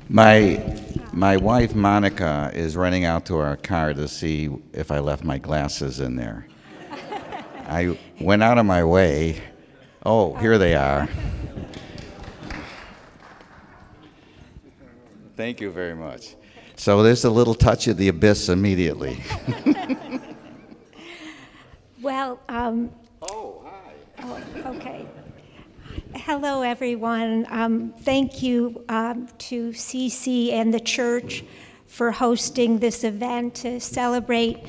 My wife, Monica, is running out to our car to see if I left my glasses in there. I went out of my way. Oh, here they are. Thank you very much. So there's a little touch of the abyss immediately. Well, Oh, hi. oh, okay. Hello, everyone. Thank you to CC and the church for hosting this event to celebrate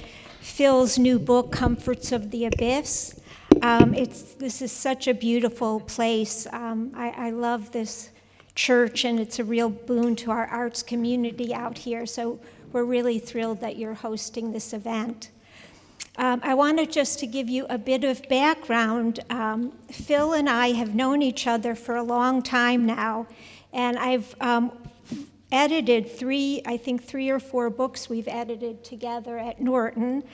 Phil's new book, Comforts of the Abyss. This is such a beautiful place. I love this church, and it's a real boon to our arts community out here, so we're really thrilled that you're hosting this event. I wanted just to give you a bit of background. Phil and I have known each other for a long time now, and I've edited three or four books we've edited together at Norton.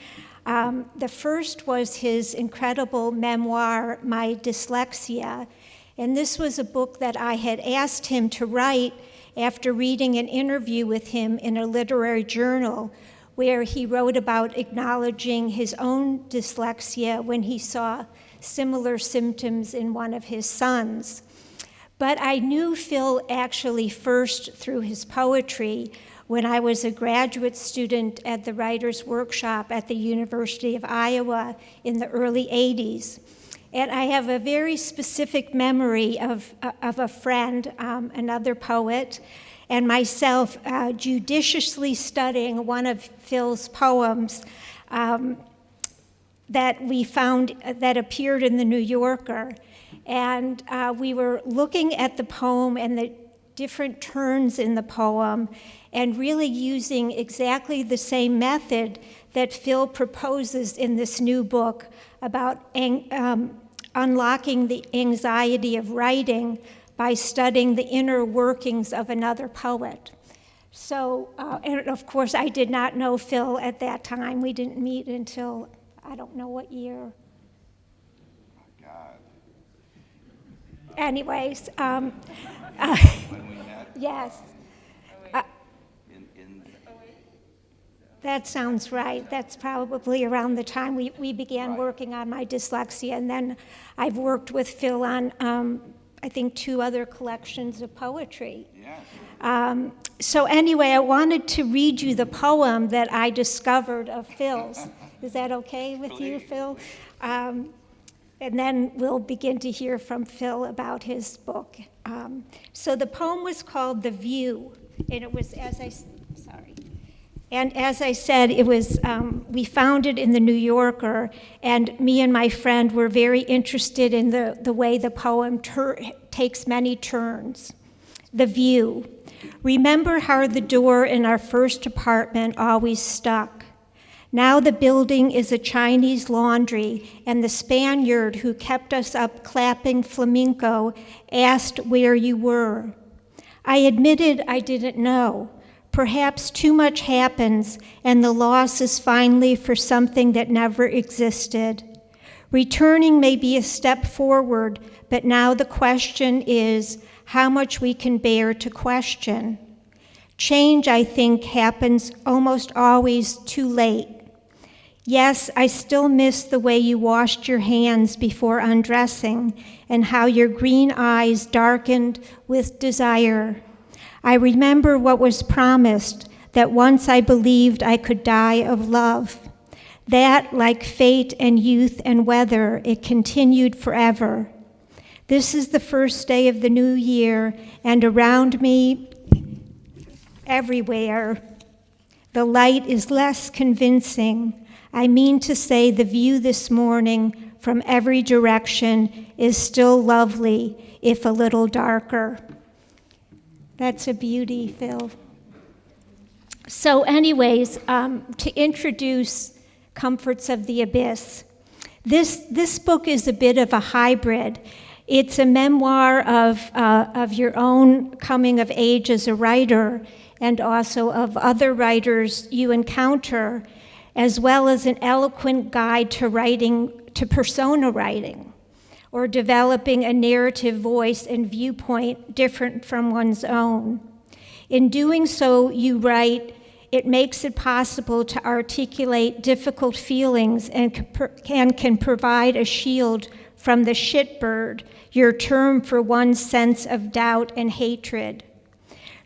The first was his incredible memoir, My Dyslexia, and this was a book that I had asked him to write after reading an interview with him in a literary journal where he wrote about acknowledging his own dyslexia when he saw similar symptoms in one of his sons. But I knew Phil actually first through his poetry when I was a graduate student at the Writers' Workshop at the University of Iowa in the early 80s. And I have a very specific memory of a friend, another poet, and myself judiciously studying one of Phil's poems that we found that appeared in the New Yorker. And we were looking at the poem and the different turns in the poem and really using exactly the same method that Phil proposes in this new book about unlocking the anxiety of writing by studying the inner workings of another poet. So, and of course, I did not know Phil at that time. We didn't meet until, I don't know what year. Oh, God. Anyways, When we met? yes, In that sounds right. That's probably around the time we began Right. working on My Dyslexia, and then I've worked with Phil on, I think, 2 other collections of poetry. Yeah. So anyway, I wanted to read you the poem that I discovered of Phil's. Is that okay with you, Phil? And then we'll begin to hear from Phil about his book. So the poem was called The View, and it was, as I said, it was, we found it in the New Yorker, and me and my friend were very interested in the way the poem takes many turns. The View. Remember how the door in our first apartment always stuck. Now the building is a Chinese laundry, and the Spaniard who kept us up clapping flamenco asked where you were. I admitted I didn't know. Perhaps too much happens, and the loss is finally for something that never existed. Returning may be a step forward, but now the question is how much we can bear to question. Change, I think, happens almost always too late. Yes, I still miss the way you washed your hands before undressing and how your green eyes darkened with desire. I remember what was promised, that once I believed I could die of love. That, like fate and youth and weather, it continued forever. This is the first day of the new year, and around me, everywhere, the light is less convincing. I mean to say the view this morning from every direction is still lovely, if a little darker. That's a beauty, Phil. So anyways, to introduce Comforts of the Abyss, this book is a bit of a hybrid. It's a memoir of your own coming of age as a writer and also of other writers you encounter, as well as an eloquent guide to writing, to persona writing, or developing a narrative voice and viewpoint different from one's own. In doing so, you write, it makes it possible to articulate difficult feelings and can provide a shield from the shitbird, your term for one's sense of doubt and hatred.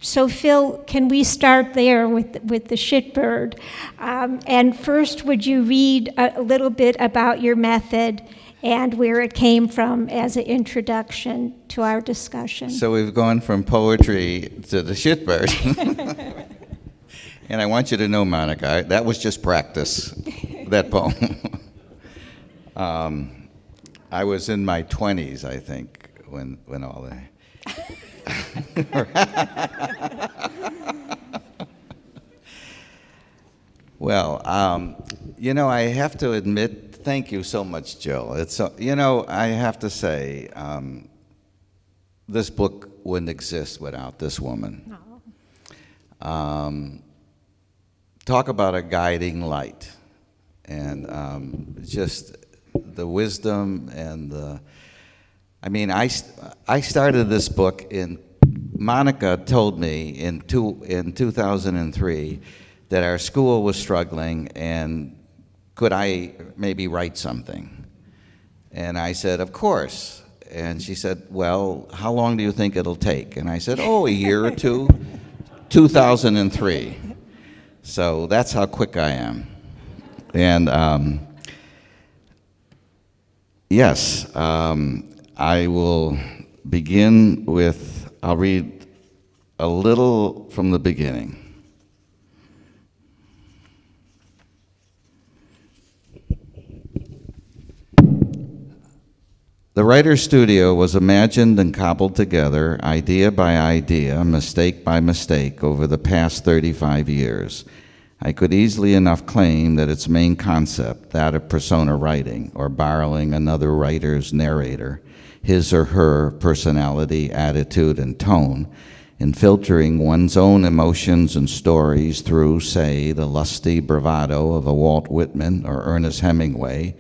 So Phil, can we start there with the shitbird? And first, would you read a little bit about your method and where it came from as an introduction to our discussion? So we've gone from poetry to the shitbird. And I want you to know, Monica, that was just practice, that poem. I was in my 20s, I think, when all that. Well, I have to admit, thank you so much, Jill. I have to say, this book wouldn't exist without this woman. Talk about a guiding light, and just the wisdom and I started this book Monica told me in 2003 that our school was struggling and could I maybe write something? And I said, of course. And she said, well, how long do you think it'll take? And I said, a year or two, 2003. So that's how quick I am. And yes, I will begin with, I'll read a little from the beginning. The writer's studio was imagined and cobbled together, idea by idea, mistake by mistake, over the past 35 years. I could easily enough claim that its main concept, that of persona writing, or borrowing another writer's narrator, his or her personality, attitude, and tone, in filtering one's own emotions and stories through, say, the lusty bravado of a Walt Whitman or Ernest Hemingway,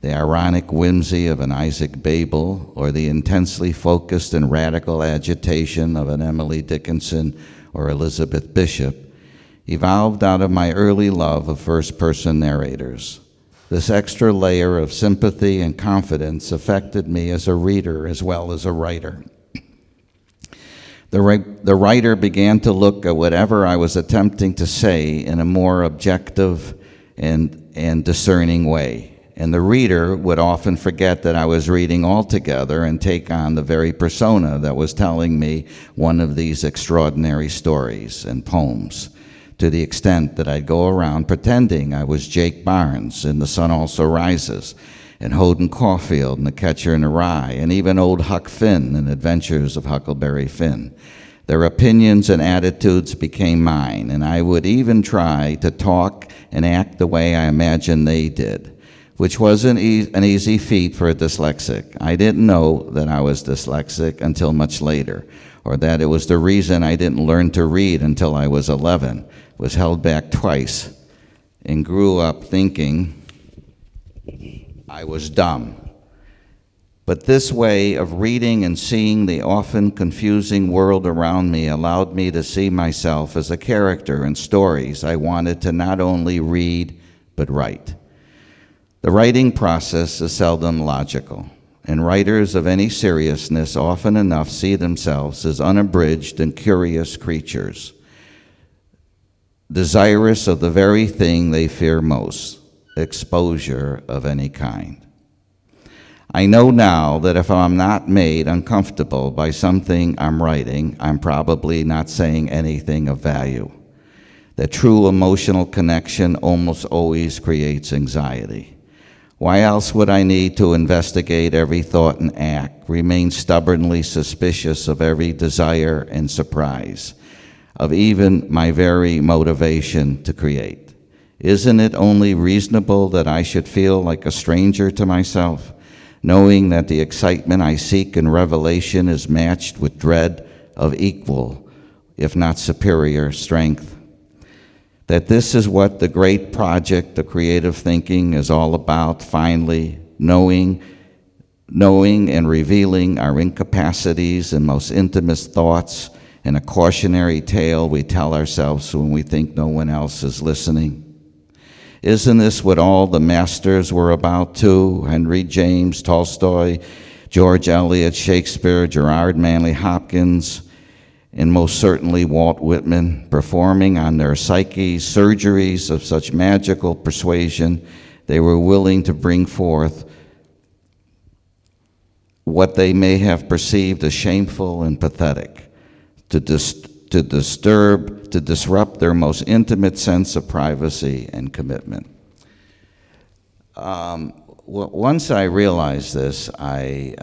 the ironic whimsy of an Isaac Babel, or the intensely focused and radical agitation of an Emily Dickinson or Elizabeth Bishop, evolved out of my early love of first-person narrators. This extra layer of sympathy and confidence affected me as a reader as well as a writer. The writer began to look at whatever I was attempting to say in a more objective and discerning way. And the reader would often forget that I was reading altogether and take on the very persona that was telling me one of these extraordinary stories and poems, to the extent that I'd go around pretending I was Jake Barnes in The Sun Also Rises, and Holden Caulfield in The Catcher in the Rye, and even old Huck Finn in Adventures of Huckleberry Finn. Their opinions and attitudes became mine, and I would even try to talk and act the way I imagined they did, which wasn't an easy feat for a dyslexic. I didn't know that I was dyslexic until much later, or that it was the reason I didn't learn to read until I was 11, was held back twice, and grew up thinking I was dumb. But this way of reading and seeing the often confusing world around me allowed me to see myself as a character in stories I wanted to not only read, but write. The writing process is seldom logical, and writers of any seriousness often enough see themselves as unabridged and curious creatures, desirous of the very thing they fear most, exposure of any kind. I know now that if I'm not made uncomfortable by something I'm writing, I'm probably not saying anything of value. That true emotional connection almost always creates anxiety. Why else would I need to investigate every thought and act, remain stubbornly suspicious of every desire and surprise, of even my very motivation to create? Isn't it only reasonable that I should feel like a stranger to myself, knowing that the excitement I seek in revelation is matched with dread of equal, if not superior, strength? That this is what the great project of creative thinking is all about, finally, knowing and revealing our incapacities and most intimate thoughts and a cautionary tale we tell ourselves when we think no one else is listening? Isn't this what all the masters were about too? Henry James, Tolstoy, George Eliot, Shakespeare, Gerard Manley Hopkins, and most certainly Walt Whitman, performing on their psyches surgeries of such magical persuasion they were willing to bring forth what they may have perceived as shameful and pathetic, to disrupt their most intimate sense of privacy and commitment. Once I realized this, that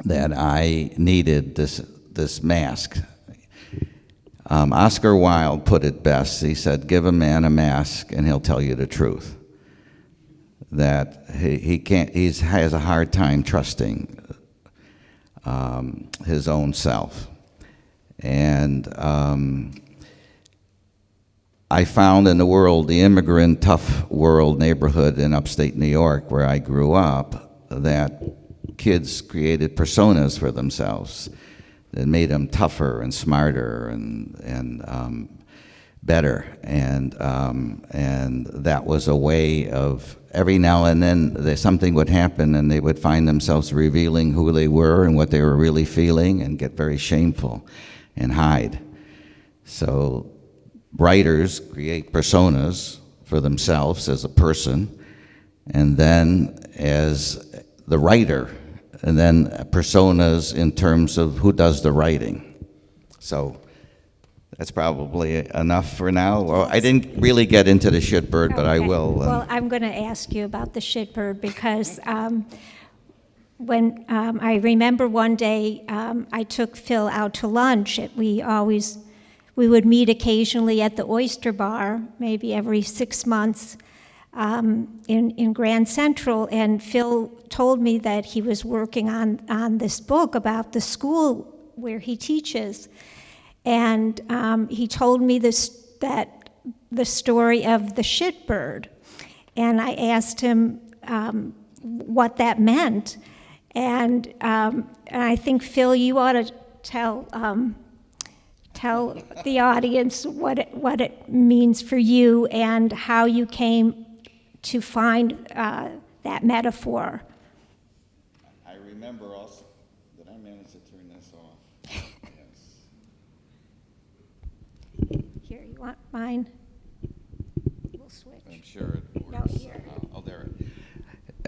I needed this mask. Oscar Wilde put it best. He said, "Give a man a mask and he'll tell you the truth." That he has a hard time trusting his own self. And I found in the world, the immigrant, tough world neighborhood in upstate New York where I grew up, that kids created personas for themselves that made them tougher and smarter and better. And that was a way of, every now and then something would happen and they would find themselves revealing who they were and what they were really feeling and get very shameful and hide. So writers create personas for themselves as a person, and then as the writer, and then personas in terms of who does the writing. So that's probably enough for now. Well, I didn't really get into the shitbird, but I will. Well, I'm going to ask you about the shitbird because when I remember one day I took Phil out to lunch. We would meet occasionally at the Oyster Bar, maybe every 6 months in Grand Central, and Phil told me that he was working on this book about the school where he teaches. And he told me the story of the shitbird. And I asked him what that meant. And I think, Phil, you ought to tell the audience what it means for you and how you came to find that metaphor. I remember also, did I manage to turn this off? Yes. Here, you want mine? We'll switch. I'm sure it works. No, here. Oh, there.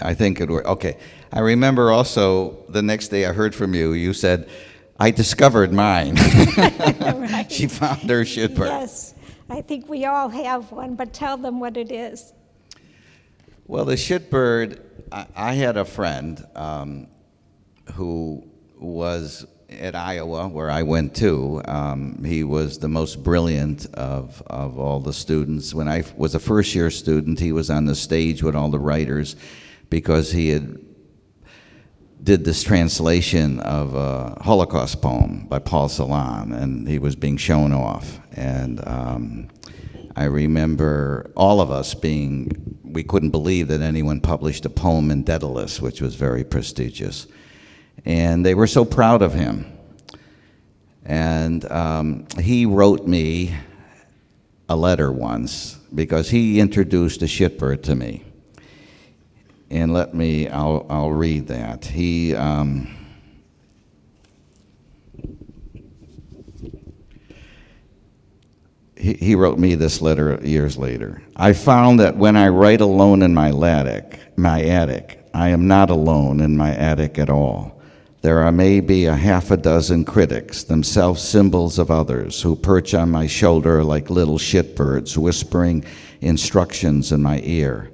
I think it worked. Okay. I remember also the next day I heard from you. You said, "I discovered mine." Right. She found her shitbird. Yes, I think we all have one, but tell them what it is. Well, the shitbird, I had a friend who was at Iowa, where I went to. He was the most brilliant of all the students. When I was a first-year student, he was on the stage with all the writers because he did this translation of a Holocaust poem by Paul Celan, and he was being shown off. And I remember all of us we couldn't believe that anyone published a poem in Daedalus, which was very prestigious. And they were so proud of him. And he wrote me a letter once because he introduced a shitbird to me. And I'll read that. He wrote me this letter years later. "I found that when I write alone in my attic, I am not alone in my attic at all. There are maybe a half a dozen critics, themselves symbols of others, who perch on my shoulder like little shitbirds, whispering instructions in my ear.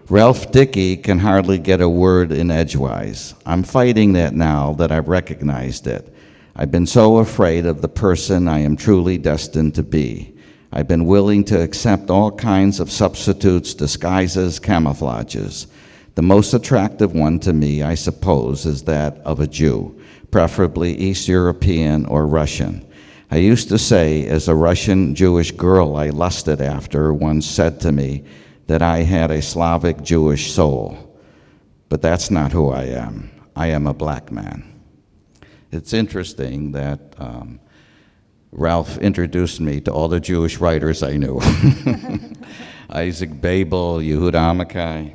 Ralph Dickey can hardly get a word in edgewise. I'm fighting that now that I've recognized it. I've been so afraid of the person I am truly destined to be. I've been willing to accept all kinds of substitutes, disguises, camouflages. The most attractive one to me, I suppose, is that of a Jew, preferably East European or Russian. I used to say, as a Russian Jewish girl I lusted after once said to me, that I had a Slavic Jewish soul. But that's not who I am. I am a black man." It's interesting that Ralph introduced me to all the Jewish writers I knew. Isaac Babel, Yehuda Amichai.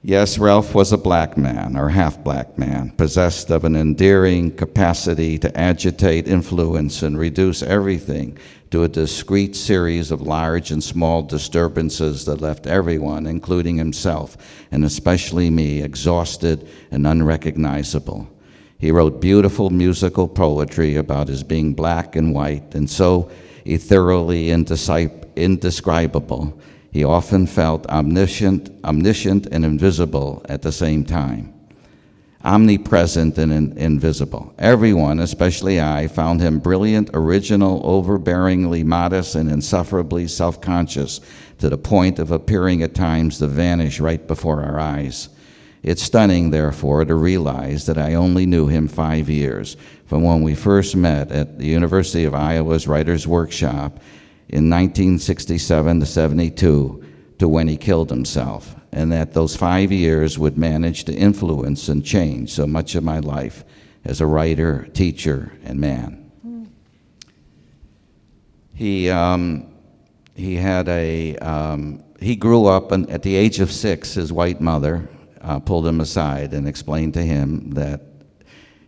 Yes, Ralph was a black man, or half-black man, possessed of an endearing capacity to agitate, influence, and reduce everything to a discrete series of large and small disturbances that left everyone, including himself, and especially me, exhausted and unrecognizable. He wrote beautiful musical poetry about his being black and white, and so ethereally indescribable, he often felt omniscient and invisible at the same time. Omnipresent and invisible. Everyone, especially I, found him brilliant, original, overbearingly modest, and insufferably self-conscious, to the point of appearing at times to vanish right before our eyes. It's stunning, therefore, to realize that I only knew him 5 years, from when we first met at the University of Iowa's Writers' Workshop in 1967 to 72, to when he killed himself, and that those 5 years would manage to influence and change so much of my life as a writer, teacher, and man. He grew up, and at the age of 6, his white mother pulled him aside and explained to him that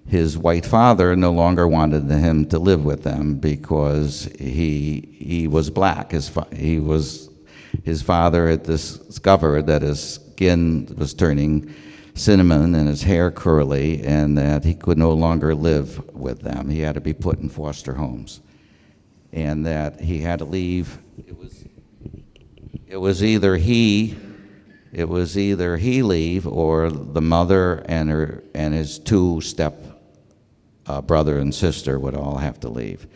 his white father no longer wanted him to live with them because he was black. His father had discovered that his skin was turning cinnamon and his hair curly, and that he could no longer live with them. He had to be put in foster homes, and that he had to leave. It was either he leave, or the mother and his two brother and sister would all have to leave.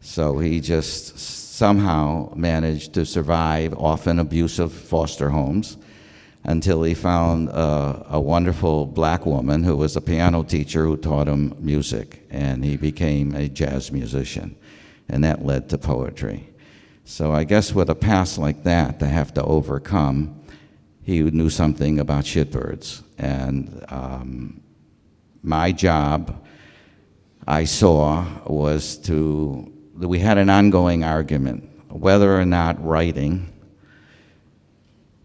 So he just somehow managed to survive often abusive foster homes until he found a wonderful black woman who was a piano teacher who taught him music, and he became a jazz musician, and that led to poetry. So I guess with a past like that to have to overcome, he knew something about shitbirds. And my job, I saw, was we had an ongoing argument whether or not writing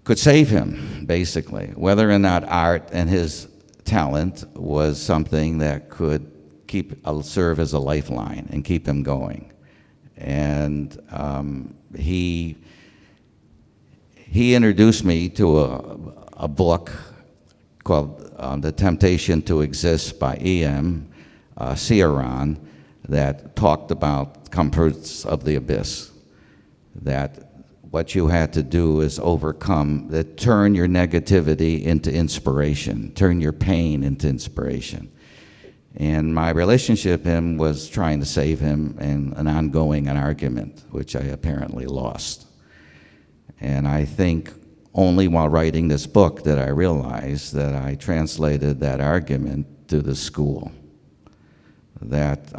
could save him, basically, whether or not art and his talent was something that could serve as a lifeline and keep him going. And he introduced me to a book called The Temptation to Exist by E.M. Cioran, that talked about comforts of the abyss, that what you had to do is turn your negativity into inspiration, turn your pain into inspiration. And my relationship with him was trying to save him in an ongoing argument, which I apparently lost. And I think only while writing this book did I realize that I translated that argument to the school, that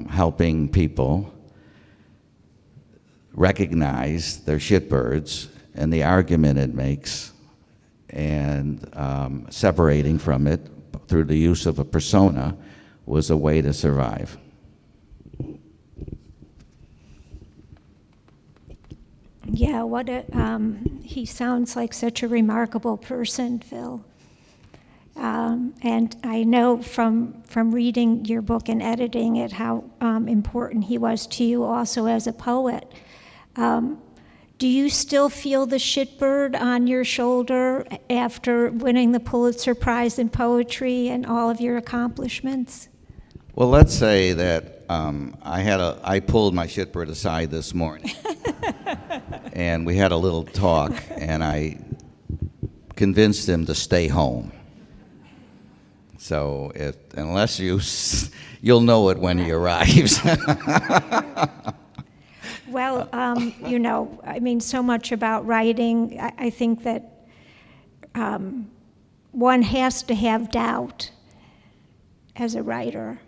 helping people recognize their shitbirds and the argument it makes, and separating from it through the use of a persona was a way to survive. Yeah, he sounds like such a remarkable person, Phil. And I know from reading your book and editing it how important he was to you also as a poet. Do you still feel the shitbird on your shoulder after winning the Pulitzer Prize in poetry and all of your accomplishments? Well, let's say that I pulled my shitbird aside this morning, and we had a little talk, and I convinced him to stay home. So unless you'll know it when he arrives. Well, so much about writing. I think that one has to have doubt as a writer.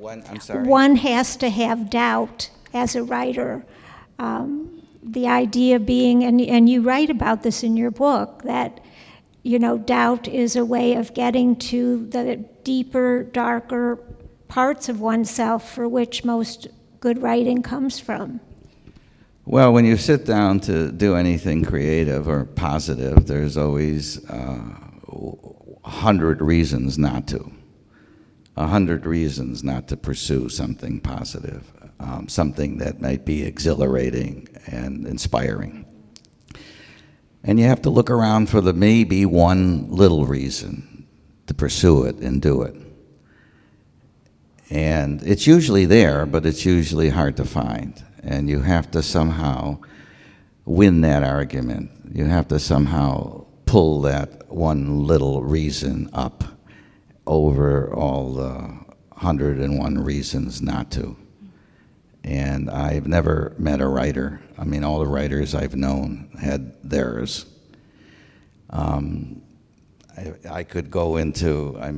I'm sorry? One has to have doubt as a writer. The idea being, and you write about this in your book, that doubt is a way of getting to the deeper, darker parts of oneself for which most good writing comes from? Well, when you sit down to do anything creative or positive, there's always 100 reasons not to. 100 reasons not to pursue something positive, something that might be exhilarating and inspiring. And you have to look around for the maybe one little reason to pursue it and do it. And it's usually there, but it's usually hard to find. And you have to somehow win that argument. You have to somehow pull that one little reason up over all the 101 reasons not to. And I've never met a writer. I mean, all the writers I've known had theirs. I could go into, I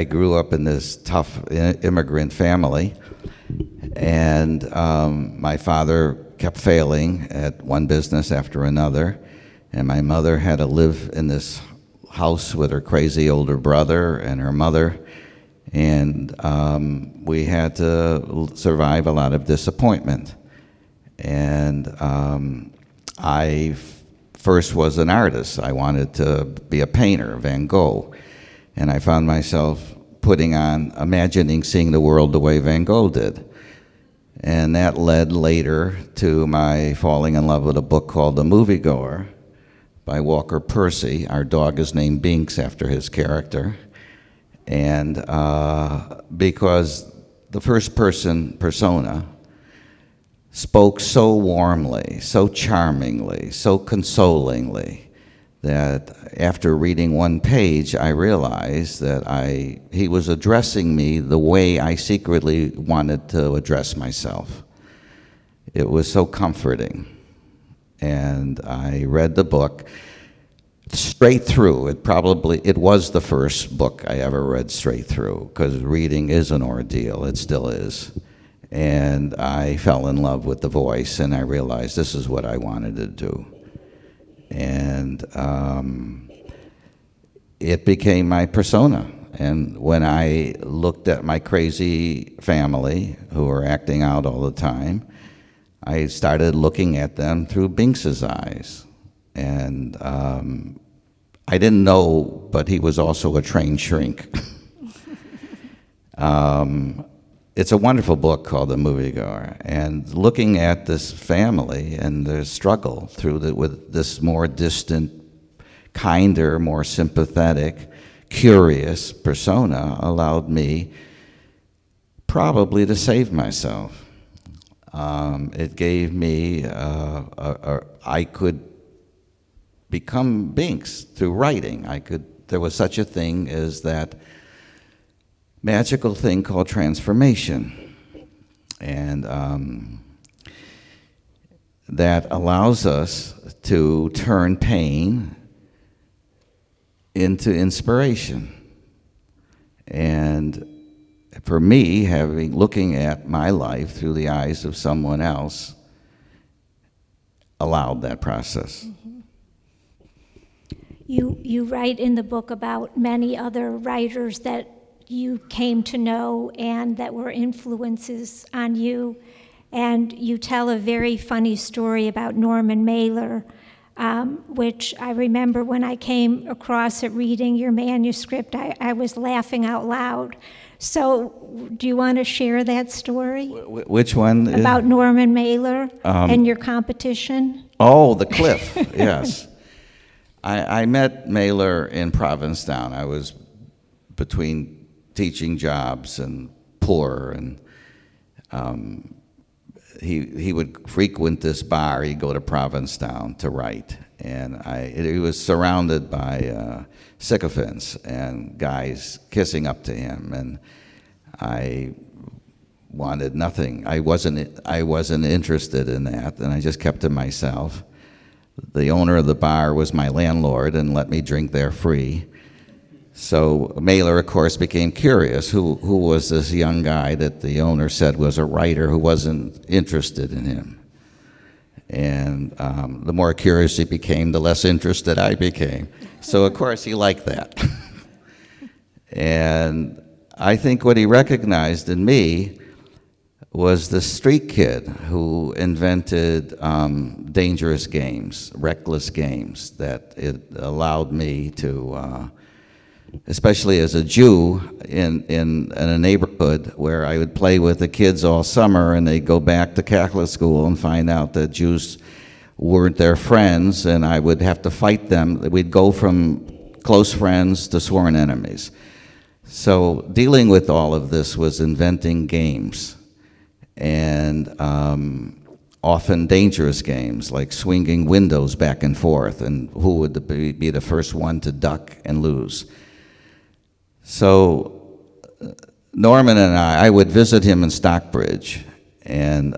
grew up in this tough immigrant family, and my father kept failing at one business after another, and my mother had to live in this house with her crazy older brother and her mother, and we had to survive a lot of disappointment. And I first was an artist. I wanted to be a painter, Van Gogh, and I found myself imagining seeing the world the way Van Gogh did. And that led later to my falling in love with a book called The Moviegoer by Walker Percy. Our dog is named Binks after his character. And because the first person persona spoke so warmly, so charmingly, so consolingly, that after reading one page, I realized that he was addressing me the way I secretly wanted to address myself. It was so comforting. And I read the book straight through. It was the first book I ever read straight through, because reading is an ordeal. It still is. And I fell in love with the voice, and I realized this is what I wanted to do. And it became my persona. And when I looked at my crazy family, who were acting out all the time, I started looking at them through Binks's eyes. And I didn't know, but he was also a trained shrink. It's a wonderful book called The Moviegoer, and looking at this family and their struggle with this more distant, kinder, more sympathetic, curious persona allowed me probably to save myself. It gave me, I could become Binks through writing. There was such a thing as that magical thing called transformation, and that allows us to turn pain into inspiration. And for me, looking at my life through the eyes of someone else allowed that process. Mm-hmm. You write in the book about many other writers that you came to know and that were influences on you. And you tell a very funny story about Norman Mailer, which I remember when I came across it reading your manuscript, I was laughing out loud. So do you want to share that story? Which one? About Norman Mailer and your competition? Oh, the cliff, yes. I met Mailer in Provincetown. I was between teaching jobs and poor, and he would frequent this bar. He'd go to Provincetown to write, and he was surrounded by sycophants and guys kissing up to him, and I wanted nothing. I wasn't interested in that, and I just kept to myself. The owner of the bar was my landlord and let me drink there free. So Mailer, of course, became curious. Who was this young guy that the owner said was a writer who wasn't interested in him? And the more curious he became, the less interested I became. So, of course, he liked that. And I think what he recognized in me was the street kid who invented dangerous games, reckless games, that it allowed me to, especially as a Jew in a neighborhood where I would play with the kids all summer and they'd go back to Catholic school and find out that Jews weren't their friends and I would have to fight them. We'd go from close friends to sworn enemies. So dealing with all of this was inventing games, and often dangerous games like swinging windows back and forth and who would be the first one to duck and lose. So Norman and I would visit him in Stockbridge, and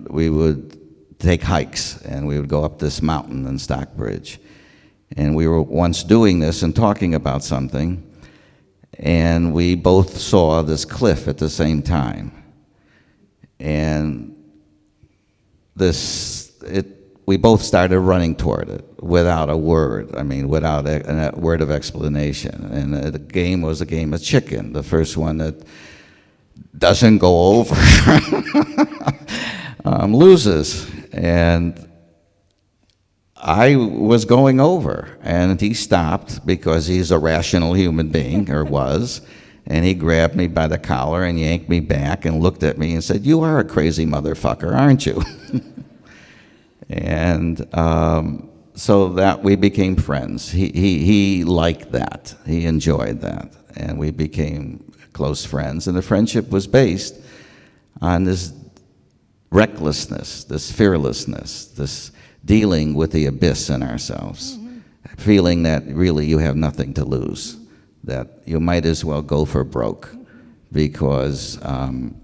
we would take hikes, and we would go up this mountain in Stockbridge. And we were once doing this and talking about something, and we both saw this cliff at the same time. And we both started running toward it without a word, without a word of explanation. And the game was a game of chicken, the first one that doesn't go over loses. And I was going over, and he stopped because he's a rational human being, or was, and he grabbed me by the collar and yanked me back and looked at me and said, "You are a crazy motherfucker, aren't you?" And so that we became friends. He liked that. He enjoyed that. And we became close friends. And the friendship was based on this recklessness, this fearlessness, this dealing with the abyss in ourselves, feeling that really you have nothing to lose, that you might as well go for broke, because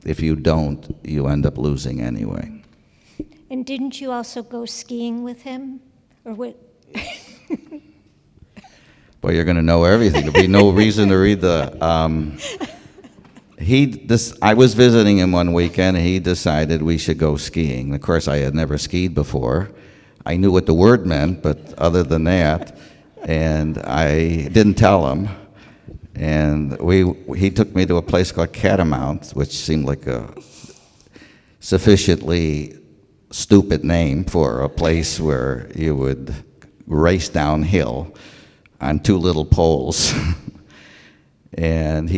if you don't, you end up losing anyway. And didn't you also go skiing with him? Or what? Well, you're going to know everything. There'll be no reason to read the... I was visiting him one weekend, and he decided we should go skiing. Of course, I had never skied before. I knew what the word meant, but other than that, and I didn't tell him. And he took me to a place called Catamount, which seemed like a sufficiently stupid name for a place where you would race downhill on two little poles. And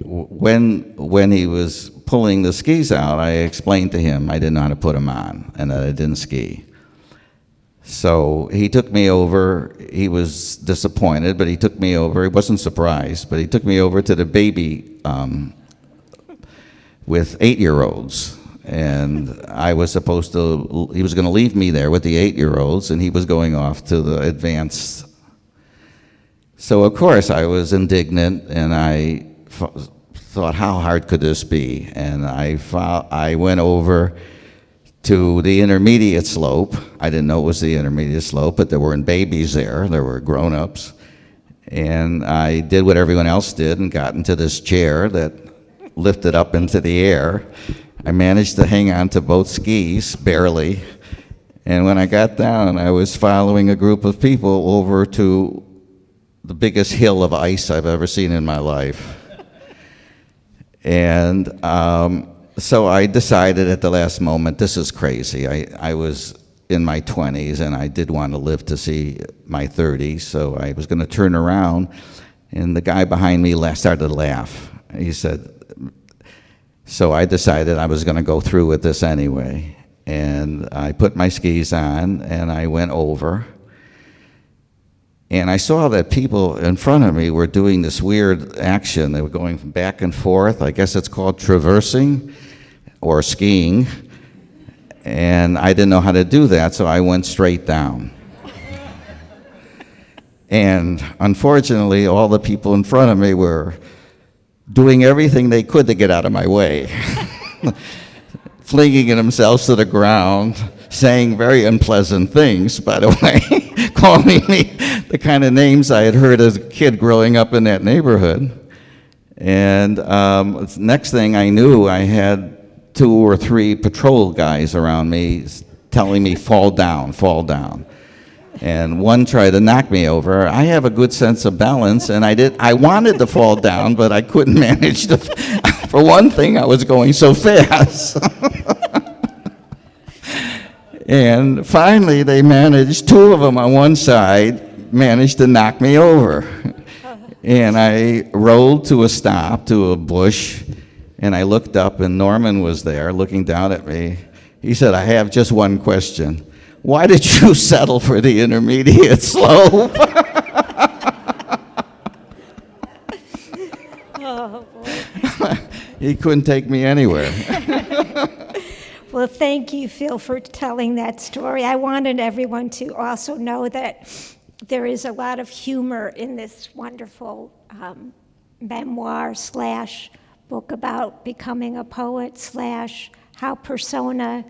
when he was pulling the skis out, I explained to him I didn't know how to put them on and that I didn't ski. So he took me over. He was disappointed, but he took me over. He wasn't surprised, but he took me over to the baby with 8-year-olds. And I was supposed to, he was going to leave me there with the 8-year-olds, and he was going off to the advanced. So, of course, I was indignant, and I thought, how hard could this be? And I went over to the intermediate slope. I didn't know it was the intermediate slope, but there weren't babies there. There were grown-ups. And I did what everyone else did and got into this chair that lifted up into the air. I managed to hang on to both skis, barely. And when I got down, I was following a group of people over to the biggest hill of ice I've ever seen in my life. And so I decided at the last moment, this is crazy. I was in my 20s, and I did want to live to see my 30s, so I was going to turn around, and the guy behind me started to laugh. He said, so I decided I was going to go through with this anyway. And I put my skis on, and I went over. And I saw that people in front of me were doing this weird action. They were going back and forth. I guess it's called traversing or skiing. And I didn't know how to do that, so I went straight down. And unfortunately, all the people in front of me were doing everything they could to get out of my way, flinging themselves to the ground, saying very unpleasant things, by the way, calling me the kind of names I had heard as a kid growing up in that neighborhood. And next thing I knew, I had 2 or 3 patrol guys around me telling me, fall down, fall down. And one tried to knock me over. I have a good sense of balance, and I wanted to fall down, but I couldn't manage to. For one thing, I was going so fast. And finally, they managed, two of them on one side, managed to knock me over. And I rolled to a stop, to a bush, and I looked up, and Norman was there looking down at me. He said, "I have just one question. Why did you settle for the intermediate slope?" Oh, boy. He couldn't take me anywhere. Well, thank you, Phil, for telling that story. I wanted everyone to also know that there is a lot of humor in this wonderful memoir / book about becoming a poet / how persona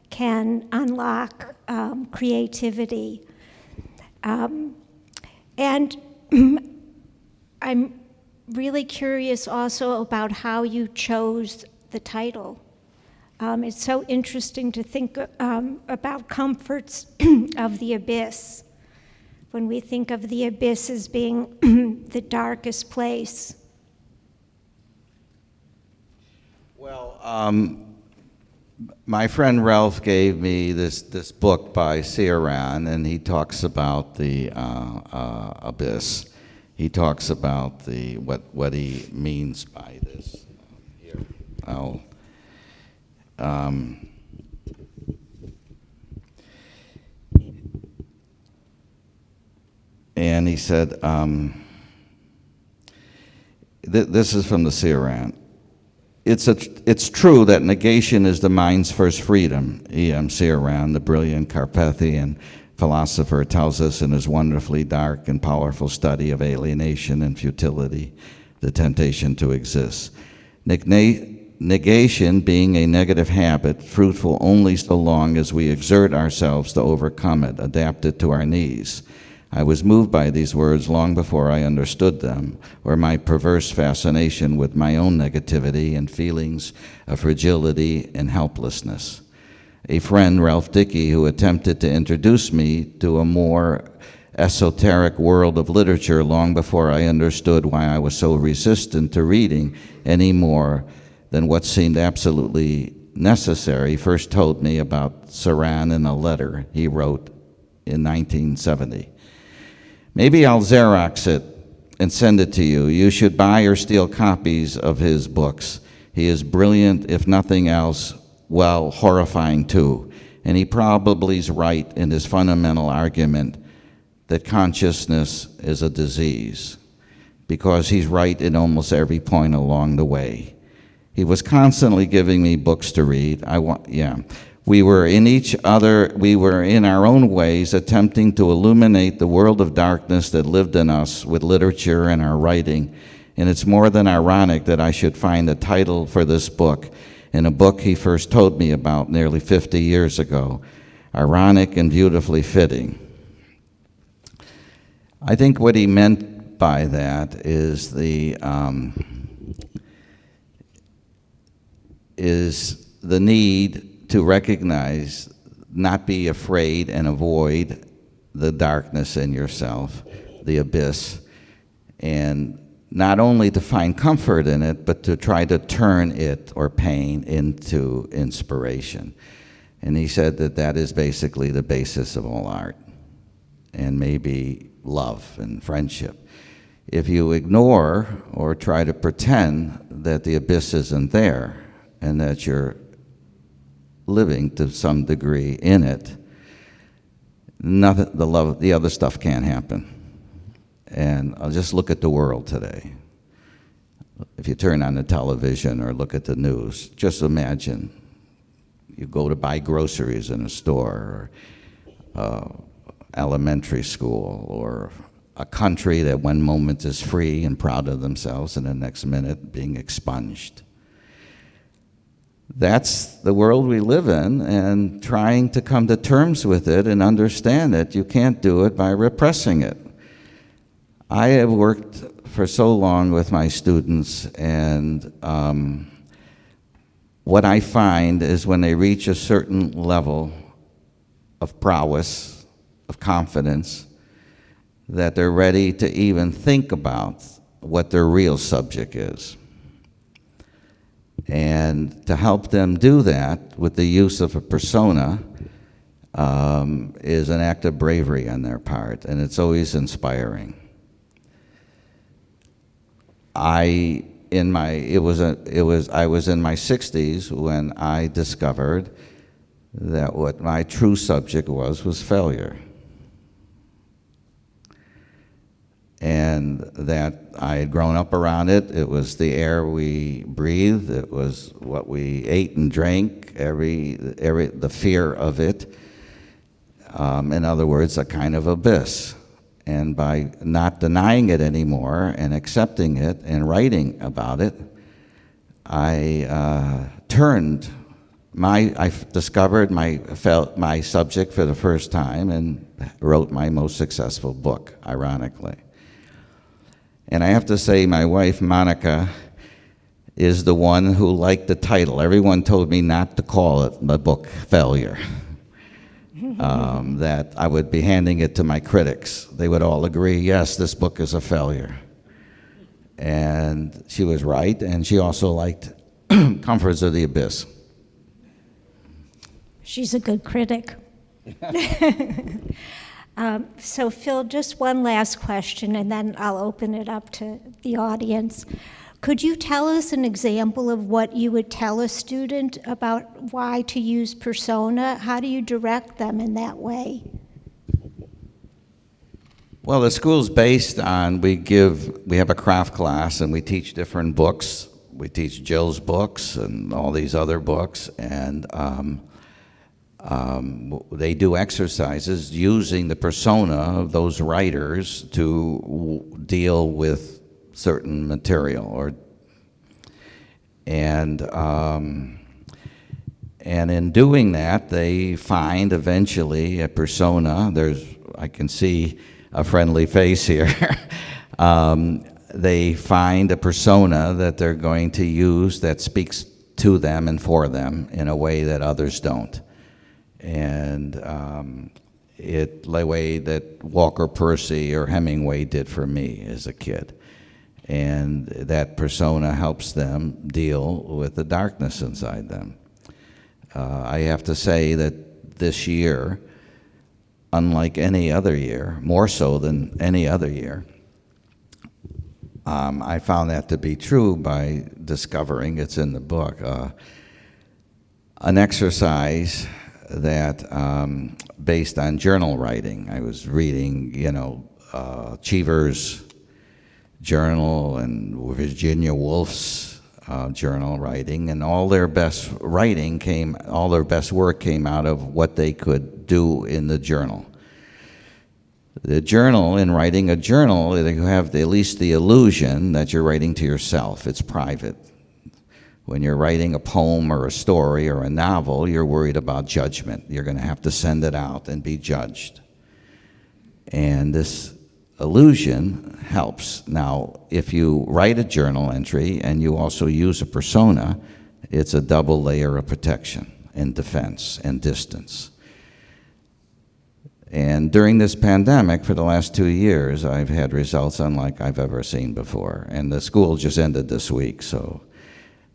can unlock creativity. And I'm really curious also about how you chose the title. It's so interesting to think about comforts of the abyss. When we think of the abyss as being the darkest place. Well, my friend Ralph gave me this book by Cioran, and he talks about the abyss. He talks about what he means by this. Here, and he said, this is from the Cioran. It's true that negation is the mind's first freedom. E.M. Cioran, the brilliant Carpathian philosopher, tells us in his wonderfully dark and powerful study of alienation and futility, the temptation to exist. Negation being a negative habit, fruitful only so long as we exert ourselves to overcome it, adapt it to our needs. I was moved by these words long before I understood them, or my perverse fascination with my own negativity and feelings of fragility and helplessness. A friend, Ralph Dickey, who attempted to introduce me to a more esoteric world of literature long before I understood why I was so resistant to reading any more than what seemed absolutely necessary, first told me about Cioran in a letter he wrote in 1970. "Maybe I'll Xerox it and send it to you. You should buy or steal copies of his books. He is brilliant, if nothing else, well, horrifying too. And he probably is right in his fundamental argument that consciousness is a disease, because he's right in almost every point along the way. He was constantly giving me books to read. We were in our own ways attempting to illuminate the world of darkness that lived in us with literature and our writing. And it's more than ironic that I should find a title for this book in a book he first told me about nearly 50 years ago. Ironic and beautifully fitting." I think what he meant by that is the need to recognize, not be afraid and avoid the darkness in yourself, the abyss, and not only to find comfort in it, but to try to turn it or pain into inspiration. And he said that is basically the basis of all art, and maybe love and friendship. If you ignore or try to pretend that the abyss isn't there and that you're living to some degree in it, the other stuff can't happen. And I'll just look at the world today. If you turn on the television or look at the news, just imagine you go to buy groceries in a store, or elementary school, or a country that one moment is free and proud of themselves and the next minute being expunged. That's the world we live in, and trying to come to terms with it and understand it, you can't do it by repressing it. I have worked for so long with my students, and what I find is when they reach a certain level of prowess of confidence that they're ready to even think about what their real subject is. And to help them do that with the use of a persona is an act of bravery on their part, and it's always inspiring. I was in my 60s when I discovered that what my true subject was failure. And that I had grown up around it. It was the air we breathed. It was what we ate and drank, the fear of it. In other words, a kind of abyss. And by not denying it anymore and accepting it and writing about it, I discovered my subject for the first time and wrote my most successful book, ironically. And I have to say, my wife, Monica, is the one who liked the title. Everyone told me not to call it the book Failure, that I would be handing it to my critics. They would all agree, yes, this book is a failure. And she was right, and she also liked Comforts of the Abyss. She's a good critic. So Phil, just one last question, and then I'll open it up to the audience. Could you tell us an example of what you would tell a student about why to use persona? How do you direct them in that way? Well, the school's based on, we have a craft class and we teach different books. We teach Jill's books and all these other books, and they do exercises using the persona of those writers to deal with certain material, and in doing that, they find eventually a persona. I can see a friendly face here. They find a persona that they're going to use that speaks to them and for them in a way that others don't. And the way that Walker Percy or Hemingway did for me as a kid. And that persona helps them deal with the darkness inside them. I have to say that this year, unlike any other year, more so than any other year, I found that to be true by discovering, it's in the book, an exercise that based on journal writing. I was reading, Cheever's journal and Virginia Woolf's journal writing, and all their best work came out of what they could do in the journal. The journal, in writing a journal, you have at least the illusion that you're writing to yourself. It's private. When you're writing a poem or a story or a novel, you're worried about judgment. You're going to have to send it out and be judged. And this illusion helps. Now, if you write a journal entry and you also use a persona, it's a double layer of protection and defense and distance. And during this pandemic, for the last 2 years, I've had results unlike I've ever seen before. And the school just ended this week, so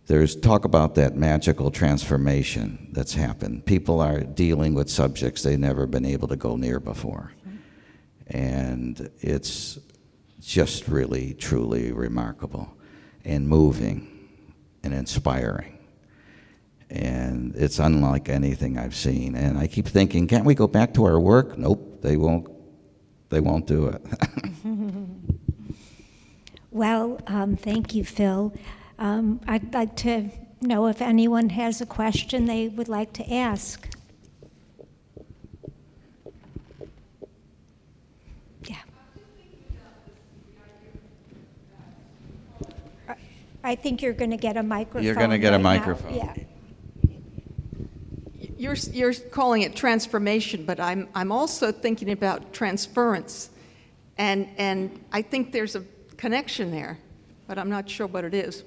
there's talk about that magical transformation that's happened. People are dealing with subjects they've never been able to go near before. And it's just really, truly remarkable and moving and inspiring. And it's unlike anything I've seen. And I keep thinking, can't we go back to our work? Nope, they won't do it. Well, thank you, Phil. I'd like to know if anyone has a question they would like to ask. Yeah. I think you're going to get a microphone. You're going to get a right microphone. now. Yeah. You're calling it transformation, but I'm also thinking about transference, and I think there's a connection there, but I'm not sure what it is.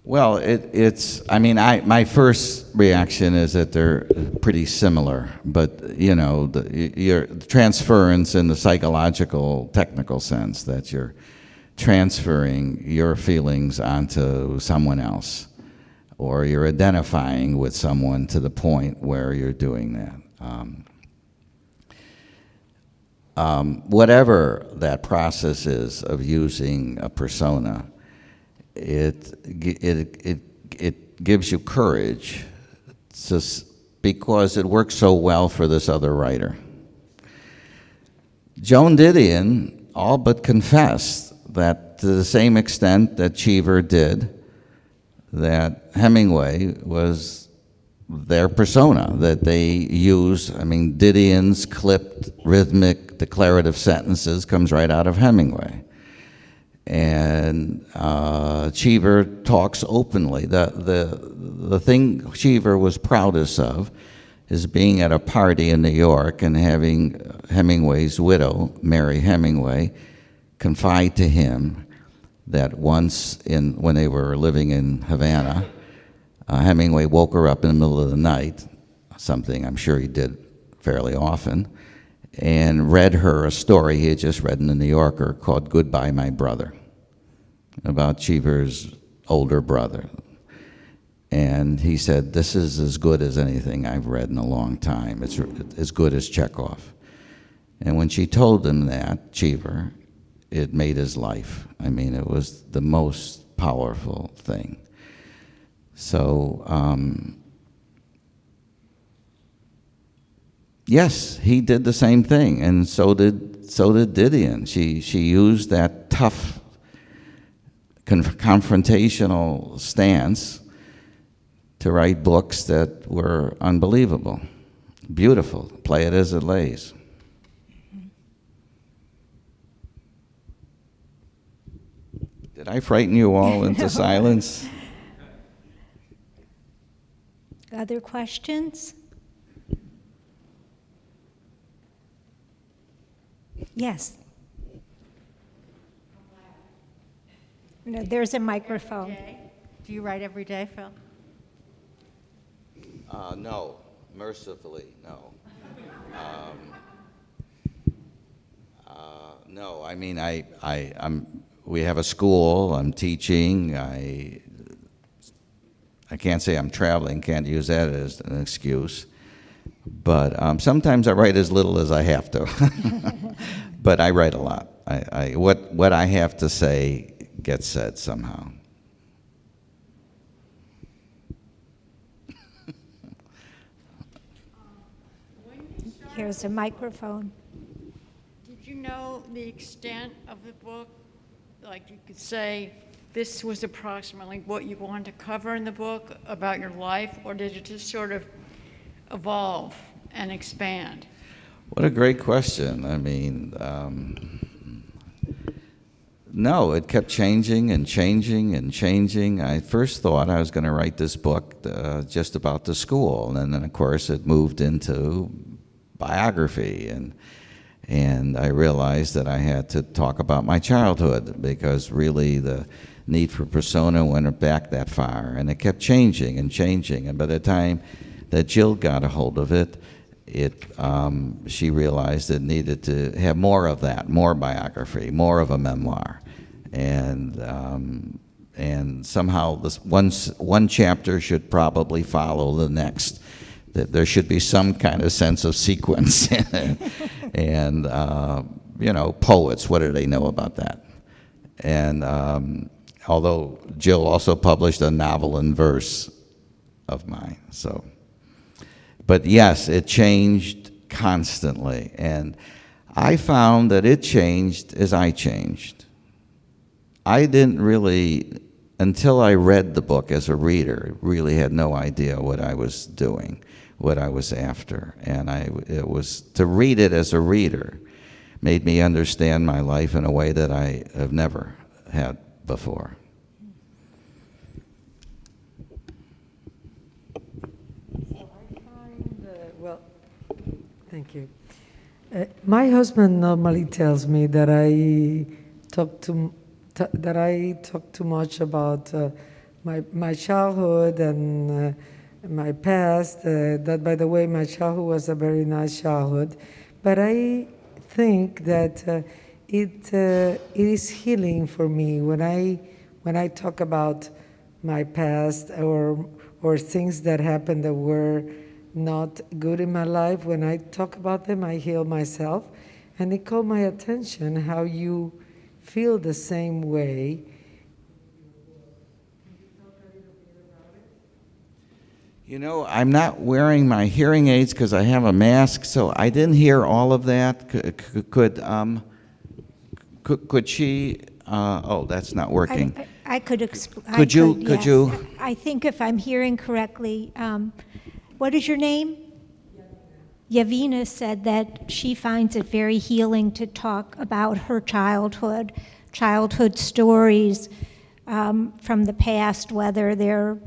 Well, my first reaction is that they're pretty similar, but your transference in the psychological, technical sense, that you're transferring your feelings onto someone else, or you're identifying with someone to the point where you're doing that. Whatever that process is of using a persona, it gives you courage, because it works so well for this other writer. Joan Didion all but confessed that, to the same extent that Cheever did, that Hemingway was their persona, that they use. Didion's clipped, rhythmic, declarative sentences comes right out of Hemingway. And Cheever talks openly. The thing Cheever was proudest of is being at a party in New York and having Hemingway's widow, Mary Hemingway, confide to him that once when they were living in Havana, Hemingway woke her up in the middle of the night, something I'm sure he did fairly often, and read her a story he had just read in the New Yorker called Goodbye, My Brother, about Cheever's older brother. And he said, this is as good as anything I've read in a long time. It's as good as Chekhov. And when she told him that, Cheever, it made his life. It was the most powerful thing. So, yes, he did the same thing, and so did Didion. She used that tough, confrontational stance to write books that were unbelievable, beautiful. Play it as it lays. Did I frighten you all into silence? Other questions? Yes. No, there's a microphone. Do you write every day, Phil? No, mercifully, no. No, we have a school, I'm teaching, I can't say I'm traveling, can't use that as an excuse. But sometimes I write as little as I have to. But I write a lot. What I have to say gets said somehow. Here's a microphone. Did you know the extent of the book? Like, you could say, this was approximately what you wanted to cover in the book about your life, or did it just sort of evolve and expand? What a great question. No, it kept changing and changing and changing. I first thought I was going to write this book just about the school, and then of course it moved into biography, and I realized that I had to talk about my childhood, because really the need for persona went back that far, and it kept changing and changing. And by the time that Jill got a hold of it, she realized it needed to have more of that, more biography, more of a memoir, and somehow this one chapter should probably follow the next. That there should be some kind of sense of sequence. And poets, what do they know about that? And although Jill also published a novel in verse of mine, so. But yes, it changed constantly, and I found that it changed as I changed. I didn't really, until I read the book as a reader, really had no idea what I was doing, what I was after. And it was to read it as a reader made me understand my life in a way that I have never had before. Well, thank you. My husband normally tells me that I talk too much about my childhood and my past. That, by the way, my childhood was a very nice childhood. But I think that it is healing for me when I talk about my past or things that happened that were not good in my life. When I talk about them, I heal myself. And it caught my attention how you feel the same way. You know, I'm not wearing my hearing aids because I have a mask, so I didn't hear all of that. Could she? Oh, that's not working. I could explain. Could you? I think if I'm hearing correctly, what is your name? Yavina said that she finds it very healing to talk about her childhood stories from the past, whether they're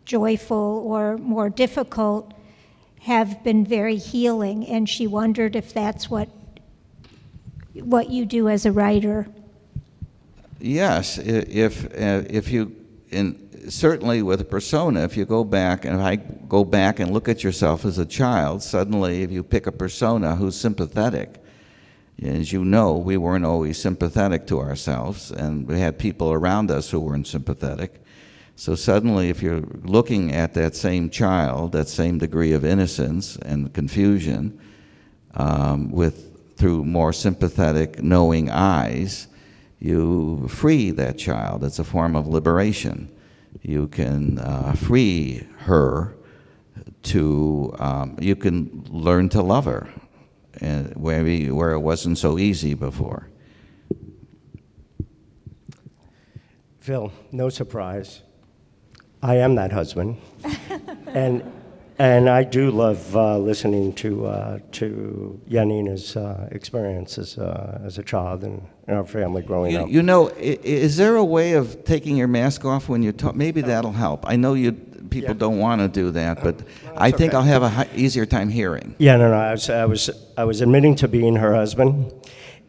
joyful or more difficult, have been very healing, and she wondered if that's what you do as a writer. Yes, if you, certainly with a persona, if you go back, and if I go back and look at yourself as a child, suddenly if you pick a persona who's sympathetic, as you know, we weren't always sympathetic to ourselves, and we had people around us who weren't sympathetic. So suddenly, if you're looking at that same child, that same degree of innocence and confusion, through more sympathetic, knowing eyes, you free that child. It's a form of liberation. You can free her to, you can learn to love her, and where it wasn't so easy before. Phil, no surprise. I am that husband, and I do love listening to Janina's experience as a child and our family growing up. You know, is there a way of taking your mask off when you talk? Maybe that'll help. I know people don't want to do that, but I think okay. I'll have an easier time hearing. Yeah, no. I was admitting to being her husband,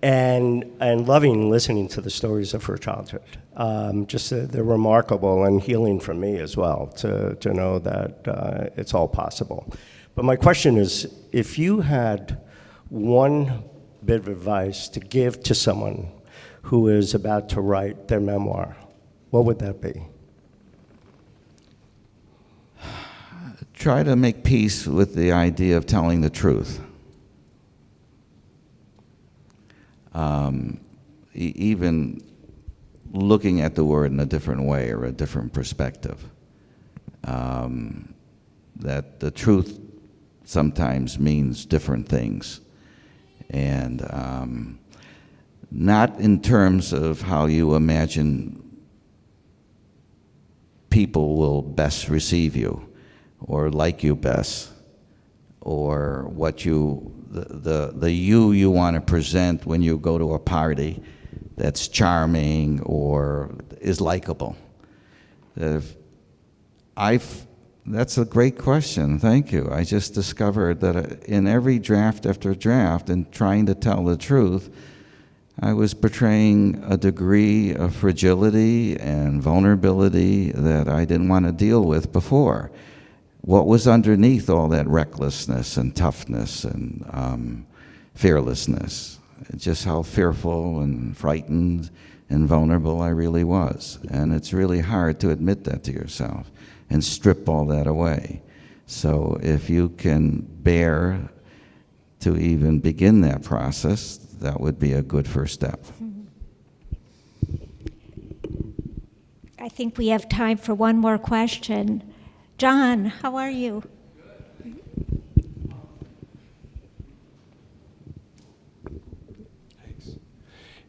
and loving listening to the stories of her childhood. They're remarkable and healing for me as well to know that it's all possible. But my question is, if you had one bit of advice to give to someone who is about to write their memoir, what would that be? Try to make peace with the idea of telling the truth. Even looking at the word in a different way or a different perspective. That the truth sometimes means different things. And not in terms of how you imagine people will best receive you or like you best, or what the you want to present when you go to a party that's charming or is likable. That's a great question, thank you. I just discovered that in every draft after draft, in trying to tell the truth, I was portraying a degree of fragility and vulnerability that I didn't want to deal with before. What was underneath all that recklessness and toughness and fearlessness? Just how fearful and frightened and vulnerable I really was. And it's really hard to admit that to yourself and strip all that away. So if you can bear to even begin that process, that would be a good first step. I think we have time for one more question. John, how are you?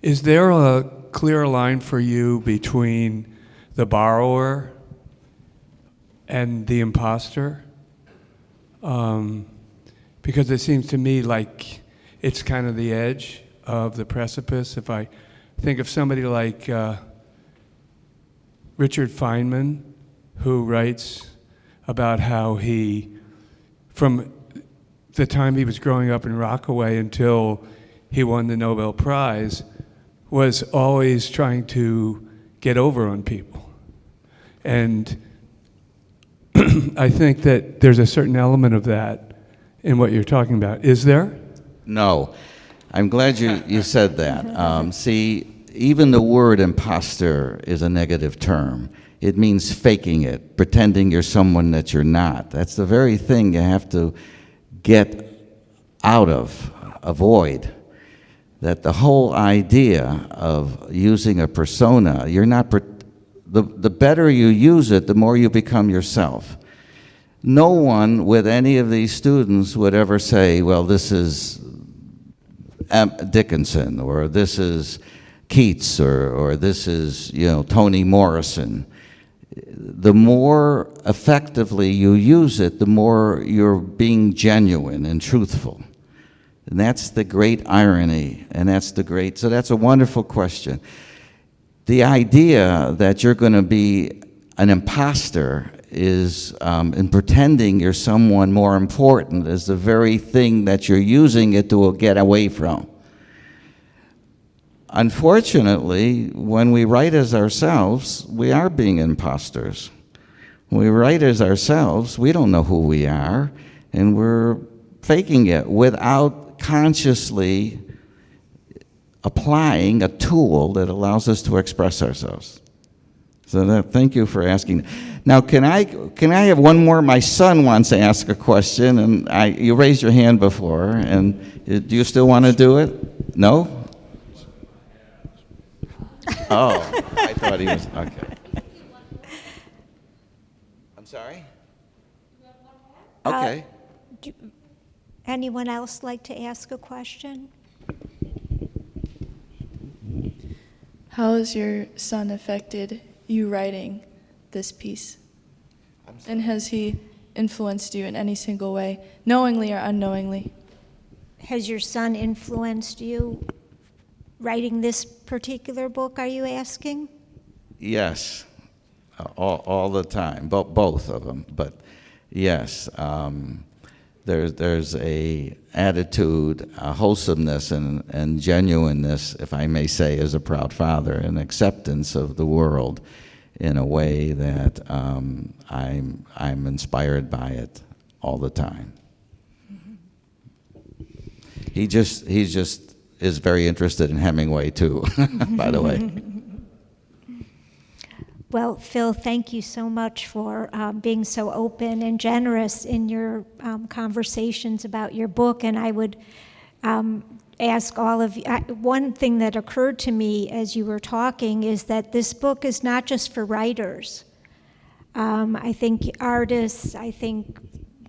Is there a clear line for you between the borrower and the imposter? Because it seems to me like it's kind of the edge of the precipice. If I think of somebody like Richard Feynman, who writes about how he, from the time he was growing up in Rockaway until he won the Nobel Prize, was always trying to get over on people. And I think that there's a certain element of that in what you're talking about. Is there? No. I'm glad you said that. See, even the word imposter is a negative term. It means faking it, pretending you're someone that you're not. That's the very thing you have to get out of, avoid. That the whole idea of using a persona, you're not, the better you use it, the more you become yourself. No one with any of these students would ever say, well, this is Dickinson, or this is Keats, or this is, Toni Morrison. The more effectively you use it, the more you're being genuine and truthful. And that's the great irony, and so that's a wonderful question. The idea that you're going to be an imposter is, in pretending you're someone more important, is the very thing that you're using it to get away from. Unfortunately, when we write as ourselves, we are being imposters. When we write as ourselves, we don't know who we are, and we're faking it without consciously applying a tool that allows us to express ourselves. So thank you for asking. Now, can I have one more? My son wants to ask a question, and you raised your hand before, and do you still want to do it? No? Oh, I thought he was, okay. I'm sorry? Okay. Anyone else like to ask a question? How has your son affected you writing this piece? And has he influenced you in any single way, knowingly or unknowingly? Has your son influenced you writing this particular book, are you asking? Yes, all the time, both of them, but yes. There's a attitude, a wholesomeness and genuineness, if I may say, as a proud father, an acceptance of the world in a way that I'm inspired by it all the time. Mm-hmm. He just is very interested in Hemingway too, by the way. Well, Phil, thank you so much for being so open and generous in your conversations about your book. And I would ask all of you, one thing that occurred to me as you were talking is that this book is not just for writers. I think artists, I think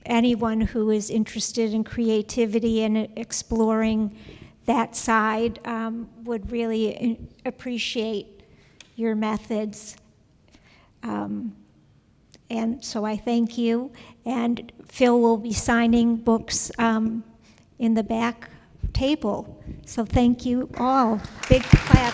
anyone who is interested in creativity and exploring that side would really appreciate your methods. And so I thank you. And Phil will be signing books in the back table. So thank you all. Big clap.